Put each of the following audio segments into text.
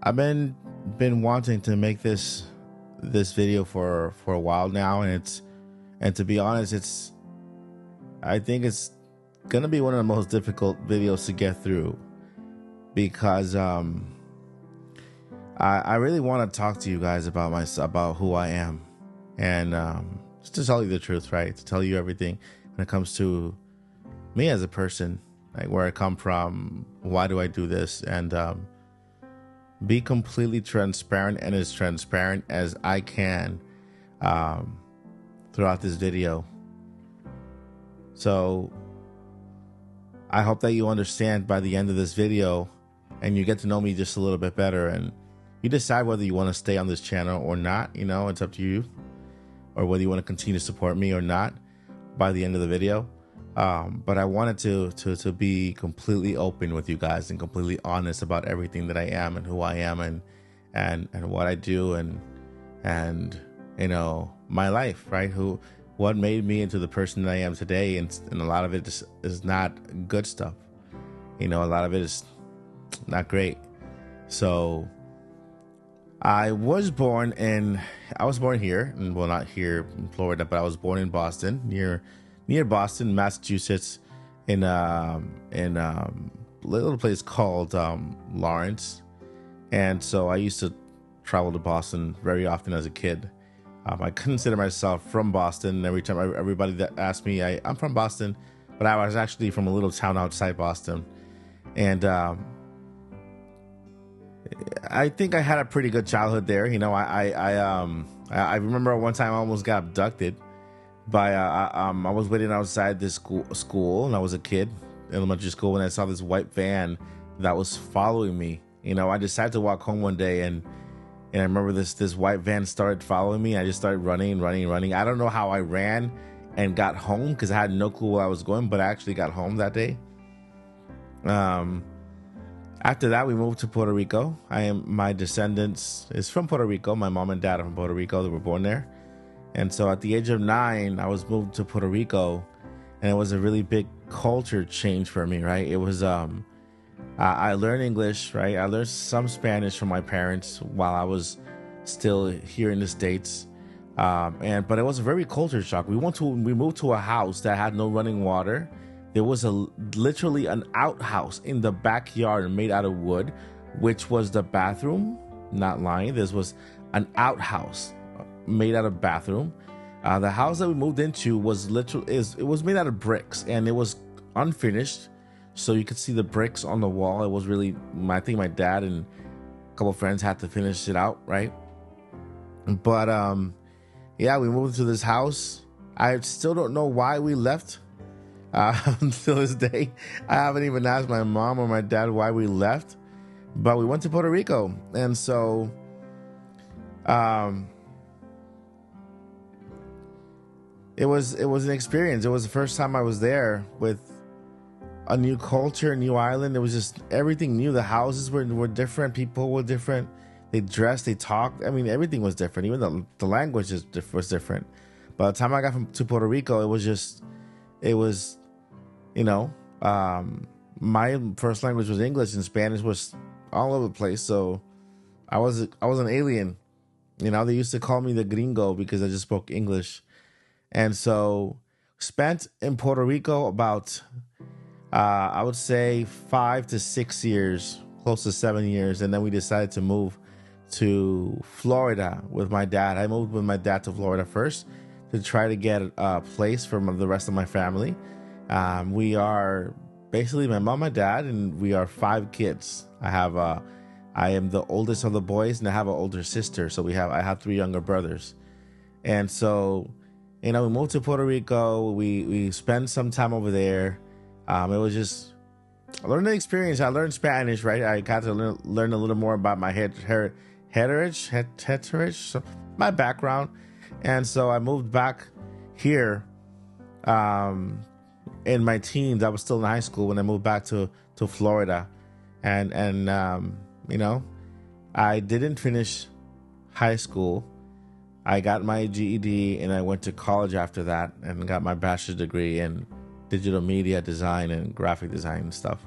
I've been wanting to make this video for a while now, and to be honest, I think it's gonna be one of the most difficult videos to get through because I really want to talk to you guys about who I am, and just to tell you the truth, right? To tell you everything when it comes to me as a person, like where I come from, why do I do this, and be completely transparent and as transparent as I can throughout this video. So I hope that you understand by the end of this video and you get to know me just a little bit better, and you decide whether you want to stay on this channel or not. You know, it's up to you, or whether you want to continue to support me or not by the end of the video. But I wanted to be completely open with you guys and completely honest about everything that I am and who I am and what I do and you know, my life, right? What made me into the person that I am today, and a lot of it is not good stuff. You know, a lot of it is not great. So I was born here, and well, not here in Florida, but I was born in Boston, near Boston, Massachusetts, in a little place called Lawrence. And so I used to travel to Boston very often as a kid. I consider myself from Boston. Every time everybody that asked me, I'm from Boston, but I was actually from a little town outside Boston. And I think I had a pretty good childhood there. You know, I remember one time I almost got abducted by I was waiting outside this school, and I was a kid, elementary school, and I saw this white van that was following me. You know, I decided to walk home one day, and I remember this white van started following me. I just started running. I don't know how I ran and got home because I had no clue where I was going, but I actually got home that day. After that, we moved to Puerto Rico. My descendants is from Puerto Rico. My mom and dad are from Puerto Rico. They were born there. And so at the age of 9, I was moved to Puerto Rico, and it was a really big culture change for me, right? It was, I learned English, right? I learned some Spanish from my parents while I was still here in the States. But it was a very culture shock. We moved to a house that had no running water. There was literally an outhouse in the backyard made out of wood, which was the bathroom. Not lying. This was an outhouse made out of bathroom. The house that we moved into was it was made out of bricks, and it was unfinished, so you could see the bricks on the wall. It was really, I think my dad and a couple of friends had to finish it out, right? But yeah, we moved into this house. I still don't know why we left. Until this day, I haven't even asked my mom or my dad why we left, but we went to Puerto Rico. And so it was an experience. It was the first time I was there with a new culture, a new island. It was just everything new. The houses were different. People were different. They dressed, they talked. I mean, everything was different. Even the language was different. By the time I got to Puerto Rico, it was, you know, my first language was English, and Spanish was all over the place. So I was an alien. You know, they used to call me the gringo because I just spoke English. And so spent in Puerto Rico about, I would say 5 to 6 years, close to 7 years. And then we decided to move to Florida with my dad. I moved with my dad to Florida first to try to get a place for the rest of my family. We are basically my mom and dad, and we are 5 kids. I am the oldest of the boys, and I have an older sister. So I have 3 younger brothers. And so, you know, we moved to Puerto Rico. We spent some time over there. It was just a learning experience. I learned Spanish, right? I got to learn a little more about my heritage, so my background. And so I moved back here in my teens. I was still in high school when I moved back to Florida. And you know, I didn't finish high school. I got my GED, and I went to college after that and got my bachelor's degree in digital media design and graphic design and stuff.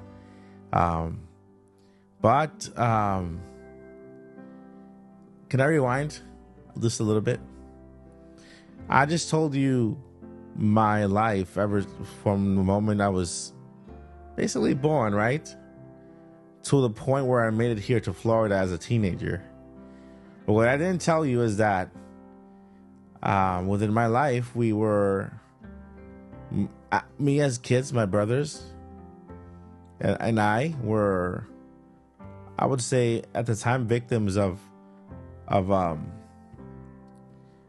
But Can I rewind just a little bit? I just told you my life ever from the moment I was basically born, right? To the point where I made it here to Florida as a teenager. But what I didn't tell you is that within my life, we were, me as kids, my brothers, and I were, I would say at the time, victims of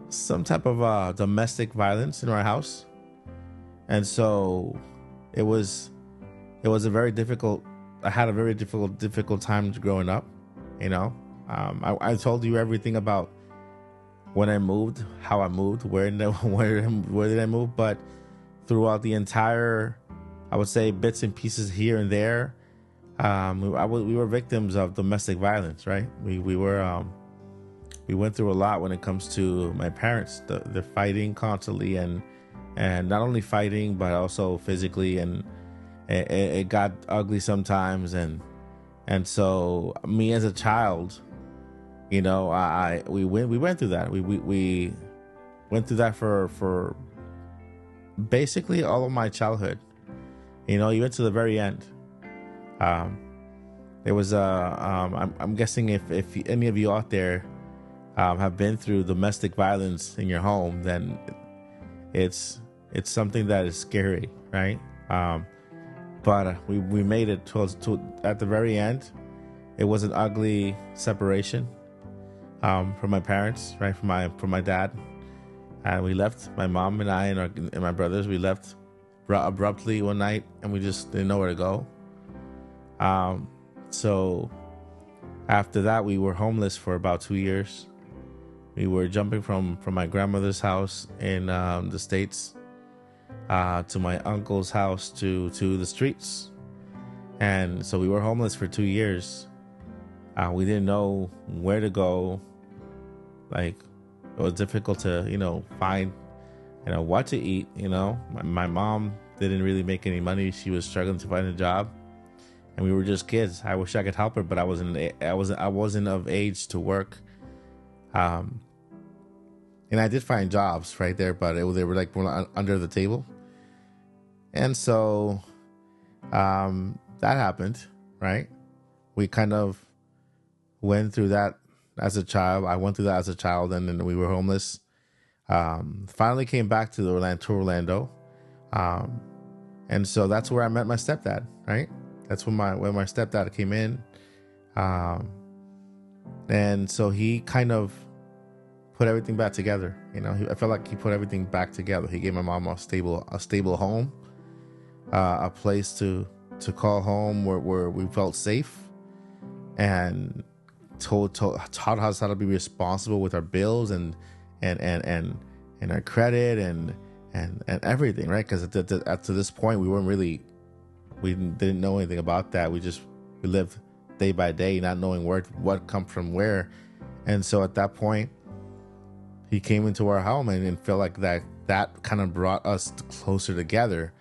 some type of domestic violence in our house. And so it was a very difficult, I had a very difficult time growing up, you know. I told you everything about when I moved, how I moved, where did I move, but throughout the entire, I would say, bits and pieces here and there, we were victims of domestic violence, right? We went through a lot when it comes to my parents. The fighting constantly, and not only fighting but also physically, and it got ugly sometimes, and so me as a child, you know, we went through that. We went through that for basically all of my childhood, you know, even to the very end. There was I'm guessing if any of you out there have been through domestic violence in your home, then it's something that is scary, right? But we made it to at the very end. It was an ugly separation from my parents, right? From my dad, and we left. My mom and I and my brothers, we left abruptly one night, and we just didn't know where to go. So after that, we were homeless for about 2 years. We were jumping from my grandmother's house in the States to my uncle's house to the streets. And so we were homeless for 2 years. We didn't know where to go. Like, it was difficult to, you know, find, you know, what to eat, you know. My mom didn't really make any money. She was struggling to find a job. And we were just kids. I wish I could help her, but I wasn't of age to work. And I did find jobs right there, but they were like under the table. And so that happened, right? We kind of went through that as a child. I went through that as a child, and then we were homeless. Finally came back to Orlando. And so that's where I met my stepdad, right? That's when my stepdad came in. And so he kind of put everything back together. You know, I felt like he put everything back together. He gave my mom a stable home, a place to call home where we felt safe, and taught us how to be responsible with our bills and our credit and everything, right? Because to this point, we didn't know anything about that. We lived day by day, not knowing what come from where. And so at that point, he came into our home and felt like that kind of brought us closer together.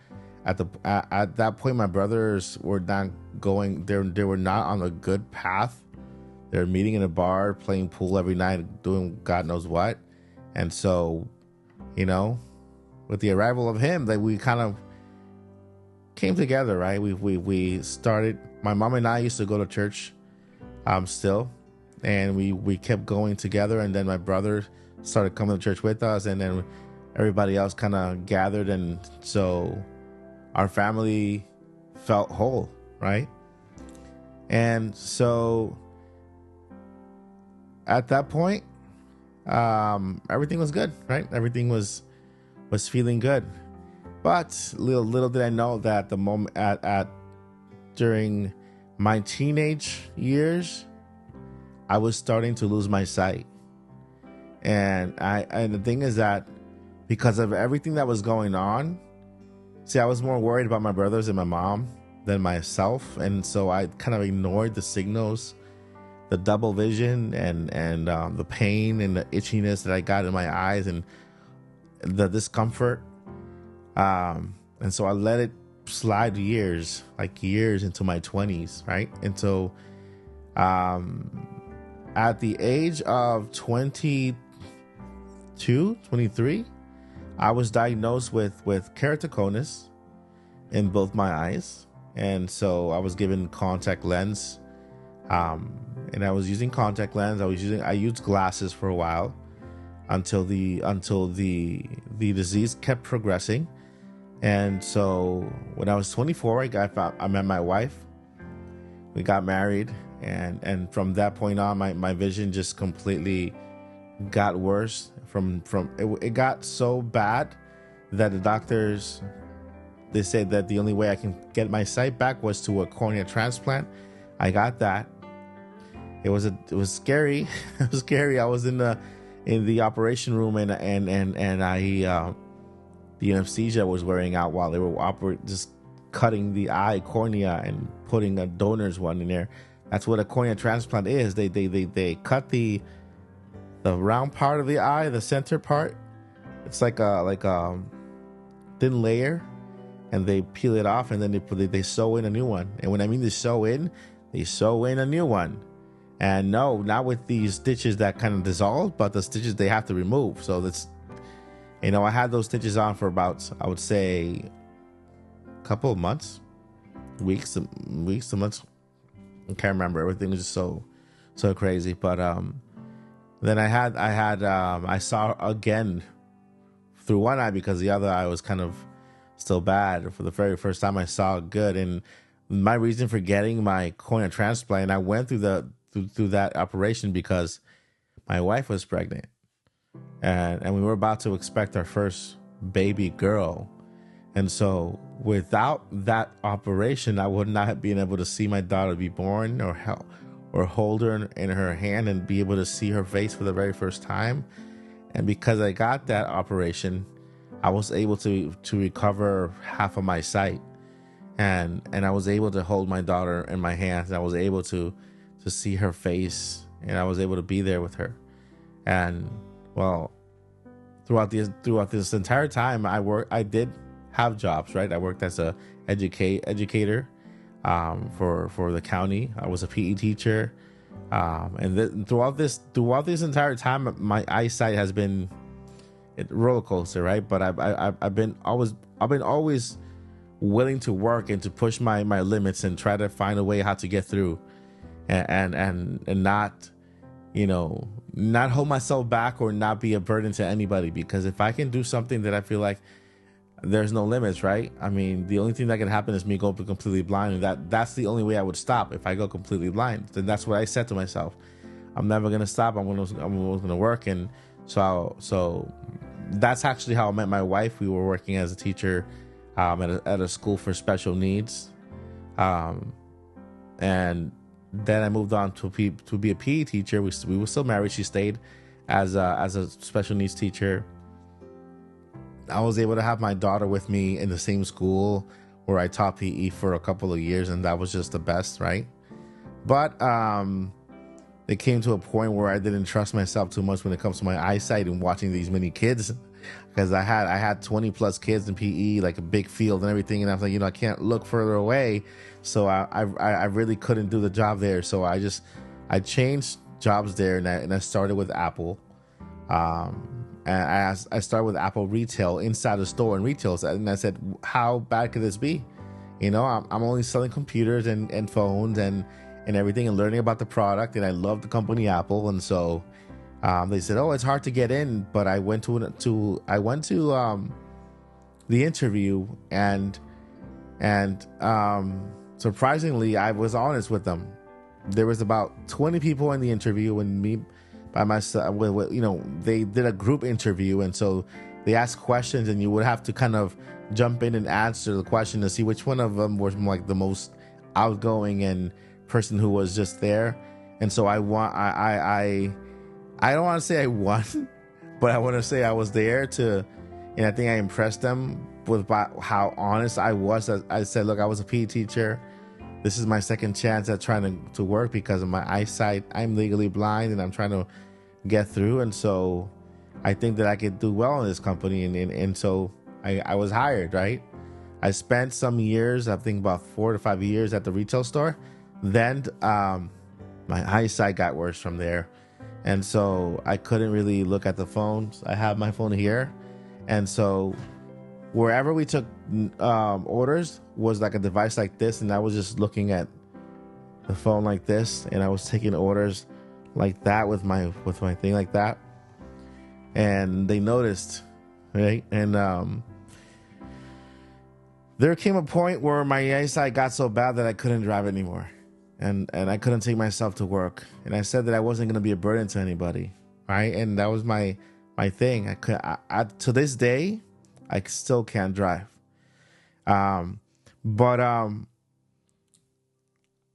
At that point, my brothers were not going. They were not on a good path. They were meeting in a bar, playing pool every night, doing God knows what. And so, you know, with the arrival of him, that we kind of came together, right? We started. My mom and I used to go to church, still, and we kept going together. And then my brother started coming to church with us, and then everybody else kind of gathered, and so our family felt whole, right? And so at that point, everything was good, right? Everything was feeling good. But little did I know that the moment during my teenage years, I was starting to lose my sight. And the thing is that because of everything that was going on, see, I was more worried about my brothers and my mom than myself. And so I kind of ignored the signals, the double vision and the pain and the itchiness that I got in my eyes and the discomfort. And so I let it slide years into my 20s, right? And so at the age of 22, 23, I was diagnosed with keratoconus in both my eyes. And so I was given contact lens. And I was using contact lens. I used glasses for a while until the disease kept progressing. And so when I was 24, I met my wife. We got married, and from that point on, my vision just completely got worse. It got so bad that the doctors, they said that the only way I can get my sight back was to a cornea transplant. I got that. It was scary. It was scary. I was in the operation room, and I the anesthesia was wearing out while they were just cutting the eye cornea and putting a donor's one in there. That's what a cornea transplant is. They cut the round part of the eye, the center part. It's like a thin layer, and they peel it off, and then they sew in a new one. And when I mean they sew in a new one. And no, not with these stitches that kind of dissolve, but the stitches they have to remove. So that's, I had those stitches on for about, I would say, a couple of months, weeks to months. I can't remember. Everything was just so crazy. But then I saw again through one eye because the other eye was kind of still bad. For the very first time, I saw good. And my reason for getting my cornea transplant, I went through that operation because my wife was pregnant, and we were about to expect our first baby girl. And so without that operation, I would not have been able to see my daughter be born or hold her in her hand and be able to see her face for the very first time. And because I got that operation, I was able to recover half of my sight, and I was able to hold my daughter in my hands, and I was able to see her face, and I was able to be there with her. And well, throughout this entire time, I did have jobs, right? I worked as a educator for the county. I was a PE teacher, and throughout this entire time, my eyesight has been a roller coaster, right? But I've been always willing to work and to push my limits and try to find a way how to get through. And not, not hold myself back or not be a burden to anybody. Because if I can do something that I feel like there's no limits, right? I mean, the only thing that can happen is me go completely blind, and that's the only way I would stop. If I go completely blind, then that's what I said to myself. I'm never gonna stop. I'm gonna work. And so that's actually how I met my wife. We were working as a teacher at a school for special needs, and then I moved on to be a PE teacher. We were still married. She stayed as a special needs teacher. I was able to have my daughter with me in the same school where I taught PE for a couple of years, and that was just the best, right? But it came to a point where I didn't trust myself too much when it comes to my eyesight and watching these many kids, because I had 20 plus kids in PE, like a big field and everything, and I was like, I can't look further away. So I really couldn't do the job there. So I changed jobs there, and I started with Apple. And I started with Apple retail inside the store and retail. And I said, how bad could this be? I'm only selling computers and phones and everything, and learning about the product. And I love the company Apple. And so they said, oh, it's hard to get in. But I went to the interview, and surprisingly, I was honest with them. There was about 20 people in the interview, and me by myself. They did a group interview, and so they asked questions, and you would have to kind of jump in and answer the question to see which one of them was like the most outgoing and person who was just there. And so I don't want to say I won, but I want to say I was there and I think I impressed them with how honest I was. I said, look, I was a PE teacher. This is my second chance at trying to work because of my eyesight. I'm legally blind, and I'm trying to get through. And so I think that I could do well in this company. And so I was hired, right? I spent some years, I think about 4 to 5 years at the retail store. Then My eyesight got worse from there. And so I couldn't really look at the phones. I have my phone here. And so wherever we took orders was like a device like this. And I was just looking at the phone like this. And I was taking orders like that with my thing like that. And they noticed, right? And there came a point where my eyesight got so bad that I couldn't drive anymore. And I couldn't take myself to work. And I said that I wasn't going to be a burden to anybody, right? And that was my thing. To this day, I still can't drive. But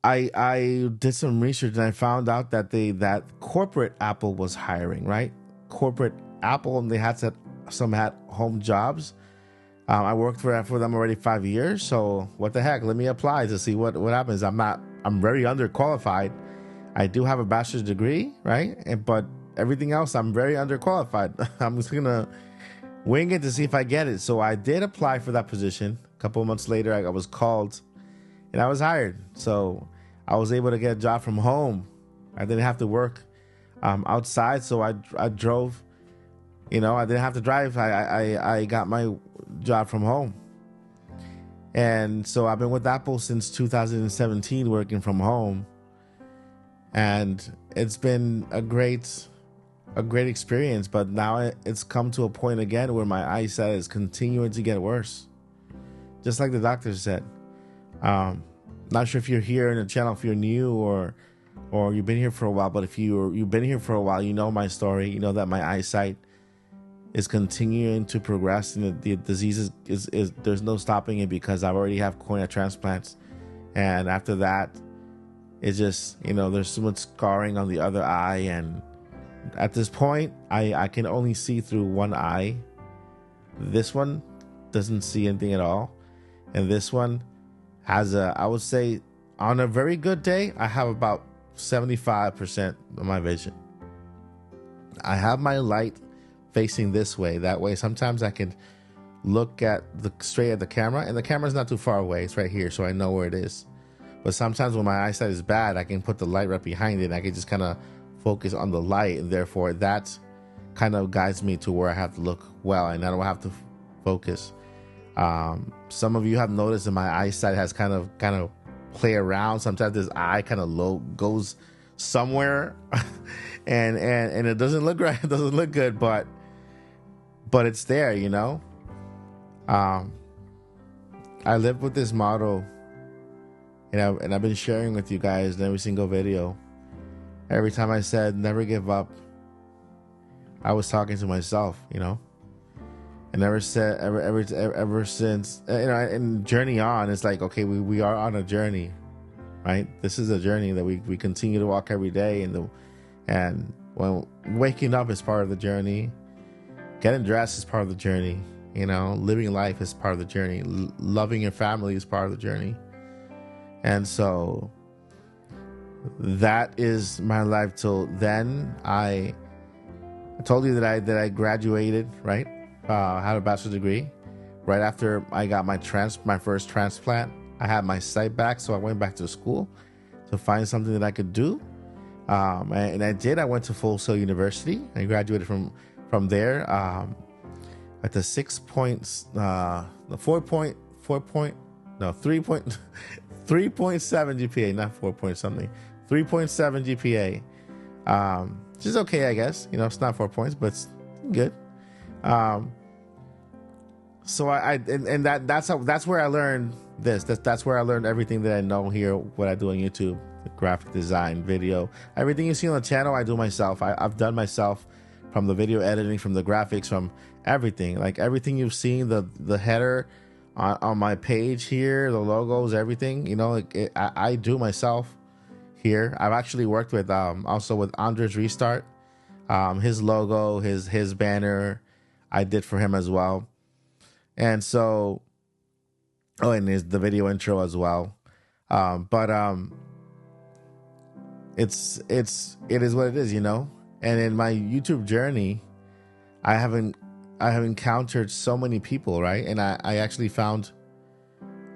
I did some research and I found out that that corporate Apple was hiring, right? Corporate Apple, and they had some home jobs. I worked for them already 5 years. So what the heck? Let me apply to see what happens. I'm very underqualified. I do have a bachelor's degree, right? But everything else, I'm very underqualified. I'm just gonna wing it to see if I get it. So I did apply for that position. A couple of months later, I was called and I was hired. So I was able to get a job from home. I didn't have to work outside. So I drove, I didn't have to drive. I got my job from home. And so I've been with Apple since 2017, working from home. And it's been a great experience. But now it's come to a point again where my eyesight is continuing to get worse. Just like the doctor said. Not sure if you're here in the channel, if you're new or you've been here for a while. But if you've been here for a while, you know my story. You know that my eyesight is continuing to progress, and the disease is there's no stopping it because I already have cornea transplants. And after that, it's just, there's so much scarring on the other eye. And at this point, I can only see through one eye. This one doesn't see anything at all. And this one has I would say on a very good day, I have about 75% of my vision. I have my light facing this way, that way. Sometimes I can look straight at the camera, and the camera's not too far away. It's right here, so I know where it is. But sometimes when my eyesight is bad, I can put the light right behind it, and I can just kind of focus on the light, and therefore that kind of guides me to where I have to look well, and I don't have to focus. Some of you have noticed that my eyesight has kind of play around. Sometimes this eye kind of low goes somewhere, and it doesn't look right. It doesn't look good, but it's there, I live with this motto, and I've been sharing with you guys in every single video. Every time I said never give up, I was talking to myself, and ever since, and journey on, it's like, okay, we are on a journey, right? This is a journey that we continue to walk every day, and when waking up is part of the journey. Getting dressed is part of the journey, living life is part of the journey. Loving your family is part of the journey. And so that is my life till then. I told you that I graduated, right? Had a bachelor's degree. Right after I got my first transplant, I had my sight back, so I went back to school to find something that I could do. And I did. I went to Full Sail University. I graduated from there at the 3.7 GPA, not 4 point something, 3.7 GPA, which is okay, I guess. It's not 4 points, but it's good. So that's where I learned this. That's where I learned everything that I know here, what I do on YouTube, the graphic design, video, everything you see on the channel, I do myself. I've done myself. From the video editing, from the graphics, from everything. Like everything you've seen, the header on my page here, the logos, everything, I do myself here. I've actually worked with also with Andres Restart, his logo, his banner, I did for him as well. And so, and there's the video intro as well. It is what it is, And in my YouTube journey, I have encountered so many people, right? And I actually found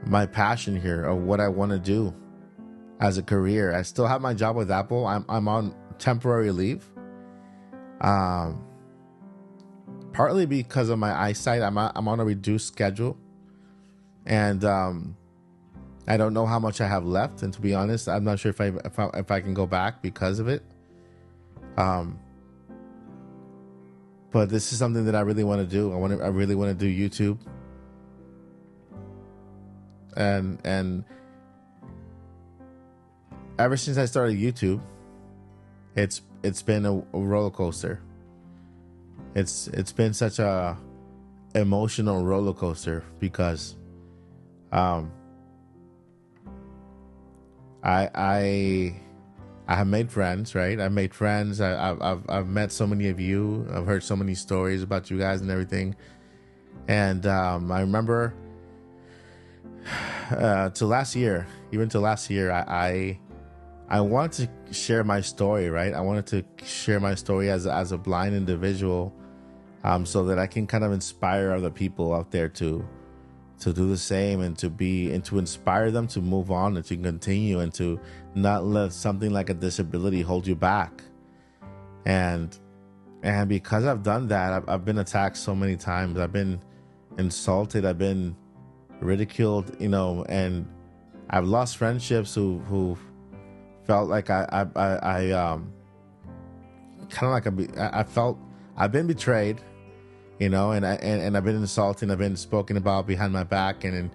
my passion here of what I want to do. as a career. I still have my job with Apple. I'm on temporary leave. Partly because of my eyesight. I'm on a reduced schedule, and I don't know how much I have left. And to be honest, I'm not sure if I can go back because of it. But this is something that I really want to do. I really want to do YouTube. And ever since I started YouTube, it's been a roller coaster. It's been such a emotional roller coaster because I have made friends, right? I've made friends. I've met so many of you. I've heard so many stories about you guys and everything. And I remember to last year, I wanted to share my story, right? I wanted to share my story as a blind individual, so that I can kind of inspire other people out there to do the same, and to inspire them to move on and to continue, and to not let something like a disability hold you back. And because I've done that, I've been attacked so many times. I've been insulted. I've been ridiculed, and I've lost friendships who felt like I felt I've been betrayed, and I've been insulted. I've been spoken about behind my back, and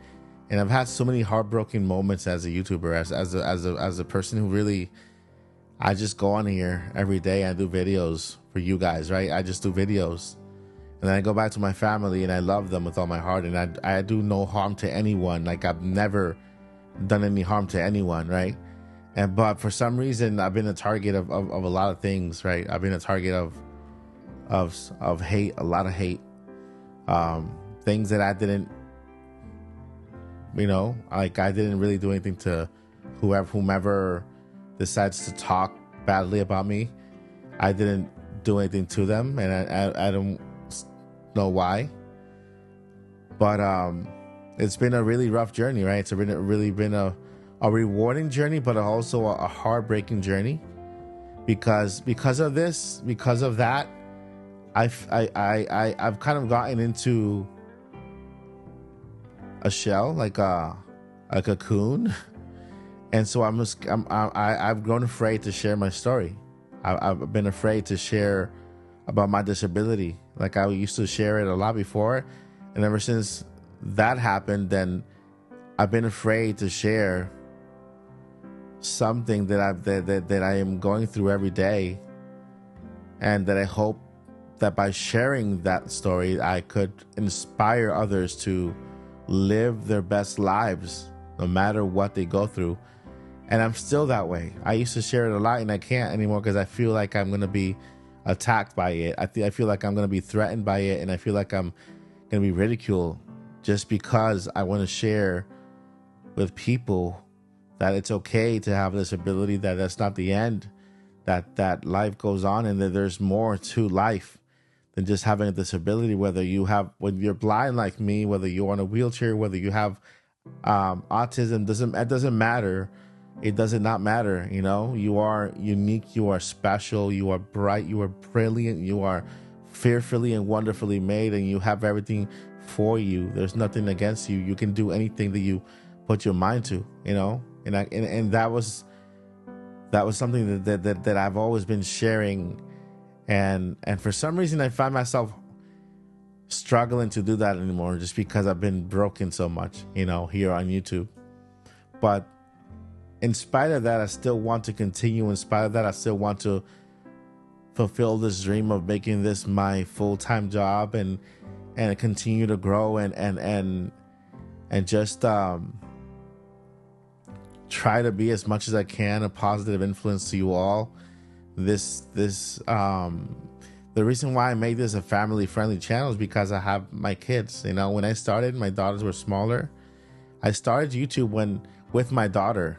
I've had so many heartbroken moments as a YouTuber, as a person who really, I just go on here every day and do videos for you guys, right? I just do videos, and then I go back to my family and I love them with all my heart, and I do no harm to anyone. Like, I've never done any harm to anyone, right? But for some reason, I've been a target of a lot of things, right? I've been a target of hate, a lot of hate, things that I didn't, I didn't really do anything to whomever decides to talk badly about me. I didn't do anything to them, and I don't know why. But it's been a really rough journey, right? It's really been a rewarding journey, but also a heartbreaking journey, because of that, I've kind of gotten into a shell, like a cocoon, and so I've grown afraid to share my story. I've been afraid to share about my disability. Like, I used to share it a lot before, and ever since that happened, then I've been afraid to share something that I am going through every day, and that I hope that by sharing that story, I could inspire others to live their best lives no matter what they go through. And I'm still that way. I used to share it a lot, and I can't anymore because I feel like I'm going to be attacked by it. I feel like I'm going to be threatened by it, and I feel like I'm going to be ridiculed just because I want to share with people that it's okay to have this ability, that that's not the end, that life goes on, and that there's more to life than just having a disability. When you're blind like me, whether you're on a wheelchair, whether you have autism, it doesn't matter. It does not matter. You are unique, you are special, you are bright, you are brilliant, you are fearfully and wonderfully made, and you have everything for you. There's nothing against you. You can do anything that you put your mind to, and that was something that I've always been sharing, and for some reason I find myself struggling to do that anymore, just because I've been broken so much, here on YouTube. But in spite of that, I still want to continue. In spite of that, I still want to fulfill this dream of making this my full-time job, and continue to grow, and just try to be, as much as I can, a positive influence to you all. The reason why I made this a family-friendly channel is because I have my kids. When I started, my daughters were smaller. I started YouTube with my daughter,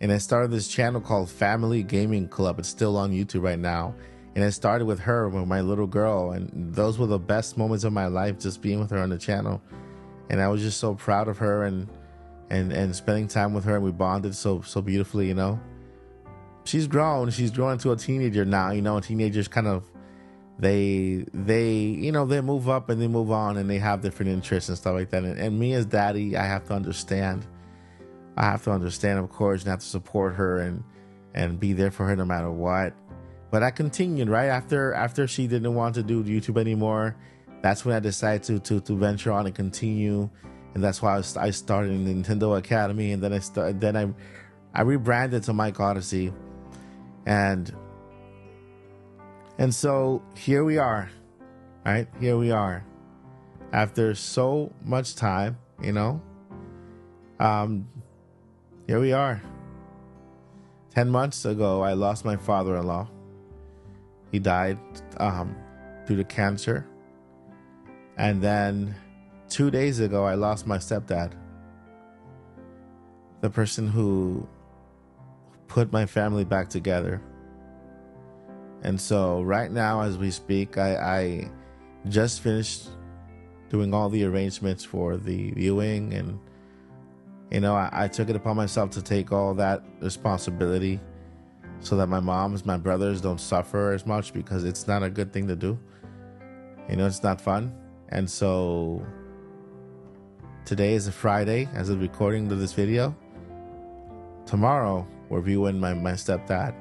and I started this channel called Family Gaming Club. It's still on YouTube right now. And I started with her, with my little girl, and those were the best moments of my life, just being with her on the channel. And I was just so proud of her, and and spending time with her, and we bonded so beautifully, you know. She's grown into a teenager now, you know. And teenagers kind of, they you know, they move up and they move on, and they have different interests and stuff like that. And me as daddy, I have to understand, of course, and have to support her and be there for her no matter what. But I continued, right? After she didn't want to do YouTube anymore, that's when I decided to venture on and continue. And that's why I started in Nintendo Academy, and then I rebranded to Mike Odyssey. And so here we are, right? Here we are. After so much time, you know, here we are. 10 months ago, I lost my father-in-law. He died due to cancer. And then 2 days ago, I lost my stepdad. The person who put my family back together. And so right now, as we speak, I just finished doing all the arrangements for the viewing, and you know, I took it upon myself to take all that responsibility so that my brothers don't suffer as much, because it's not a good thing to do. You know, it's not fun. And so today is a Friday as of recording of this video. Tomorrow we're viewing my stepdad.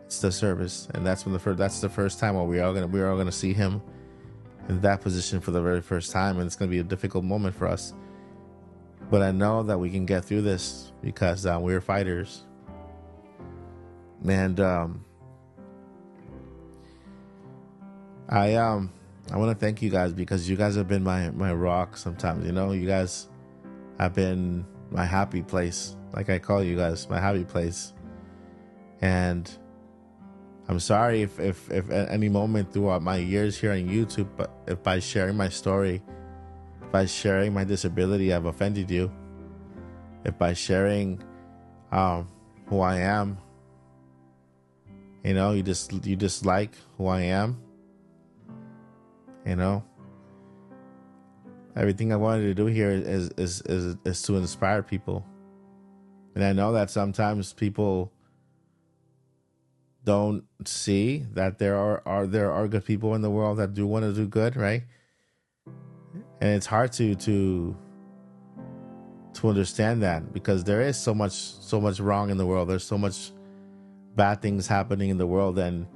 It's the service, and that's the first time where we are gonna see him in that position for the very first time, and it's gonna be a difficult moment for us. But I know that we can get through this because we're fighters. And I want to thank you guys, because you guys have been my rock sometimes. You know, you guys have been my happy place. Like I call you guys my happy place. And I'm sorry if at any moment throughout my years here on YouTube, but if by sharing my story, by sharing my disability, I've offended you. If by sharing who I am, you know, you dislike who I am. You know, everything I wanted to do here is to inspire people. And I know that sometimes people don't see that there are good people in the world that do want to do good, right? And it's hard to understand that, because there is so much wrong in the world. There's so much bad things happening in the world, and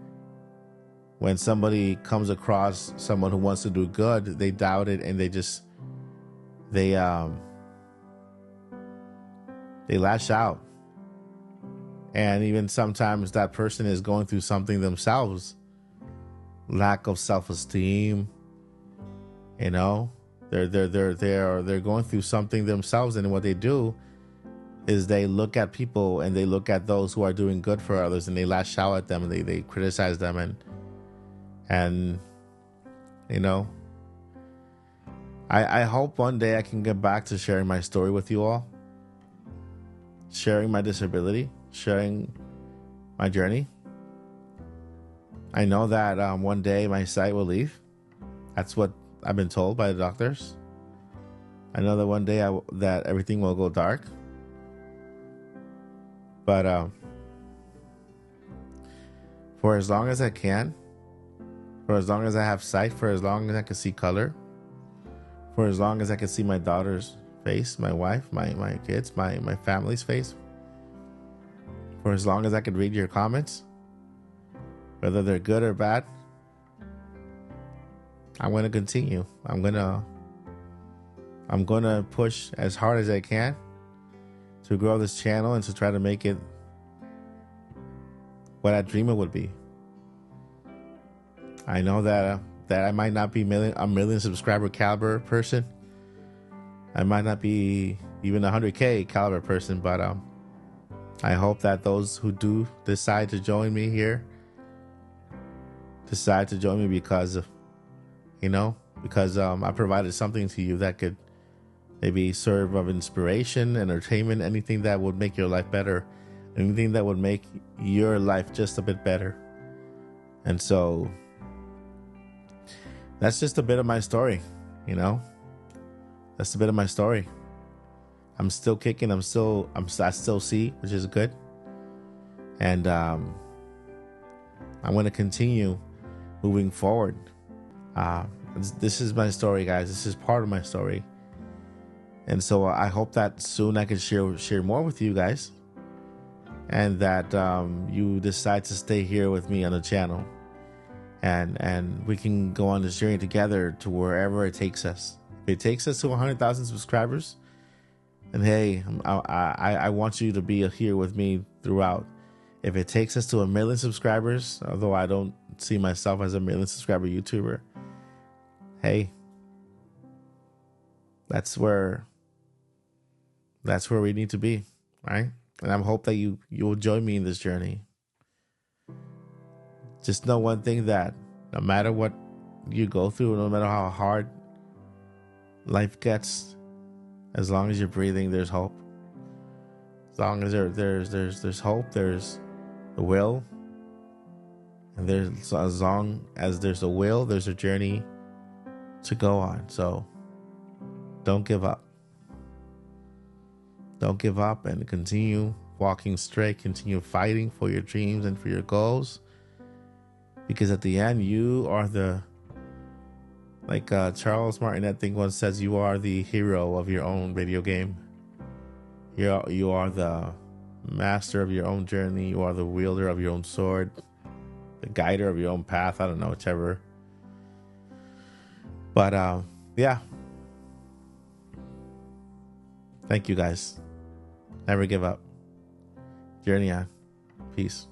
when somebody comes across someone who wants to do good, they doubt it, and they lash out. And even sometimes that person is going through something themselves, lack of self-esteem. You know, they're going through something themselves, and what they do is they look at people, and they look at those who are doing good for others, and they lash out at them, and they criticize them, and you know, I hope one day I can get back to sharing my story with you all, sharing my disability, sharing my journey. I know that one day my sight will leave. That's what I've been told by the doctors. I know that one day that everything will go dark. But for as long as I can, for as long as I have sight, for as long as I can see color, for as long as I can see my daughter's face, my wife, my kids, my family's face, for as long as I can read your comments, whether they're good or bad, I'm going to continue. I'm going to push as hard as I can to grow this channel and to try to make it what I dream it would be. I know that I might not be a million subscriber caliber person. I might not be even 100K caliber person, but I hope that those who do decide to join me here decide to join me because of, you know, because I provided something to you that could maybe serve of inspiration, entertainment, anything that would make your life better, anything that would make your life just a bit better. And so that's just a bit of my story, you know. That's a bit of my story. I'm still kicking. I still see, which is good. And I'm going to continue moving forward. This is my story, guys. This is part of my story. And so I hope that soon I can share more with you guys, and that you decide to stay here with me on the channel, and we can go on this journey together to wherever it takes us. If it takes us to 100,000 subscribers, and hey, I want you to be here with me throughout. If it takes us to 1 million subscribers, although I don't see myself as a 1 million subscriber YouTuber, hey, that's where we need to be, right? And I hope that you will join me in this journey. Just know one thing, that no matter what you go through, no matter how hard life gets, as long as you're breathing, there's hope. As long as there's hope, there's the will, and as long as there's a will, there's a journey to go on. So don't give up. Don't give up, and continue walking straight. Continue fighting for your dreams and for your goals, because at the end, you are like Charles Martin, I think, once says, you are the hero of your own video game. You are the master of your own journey. You are the wielder of your own sword, the guider of your own path. I don't know, whichever. But yeah. Thank you, guys. Never give up. Journey on. Peace.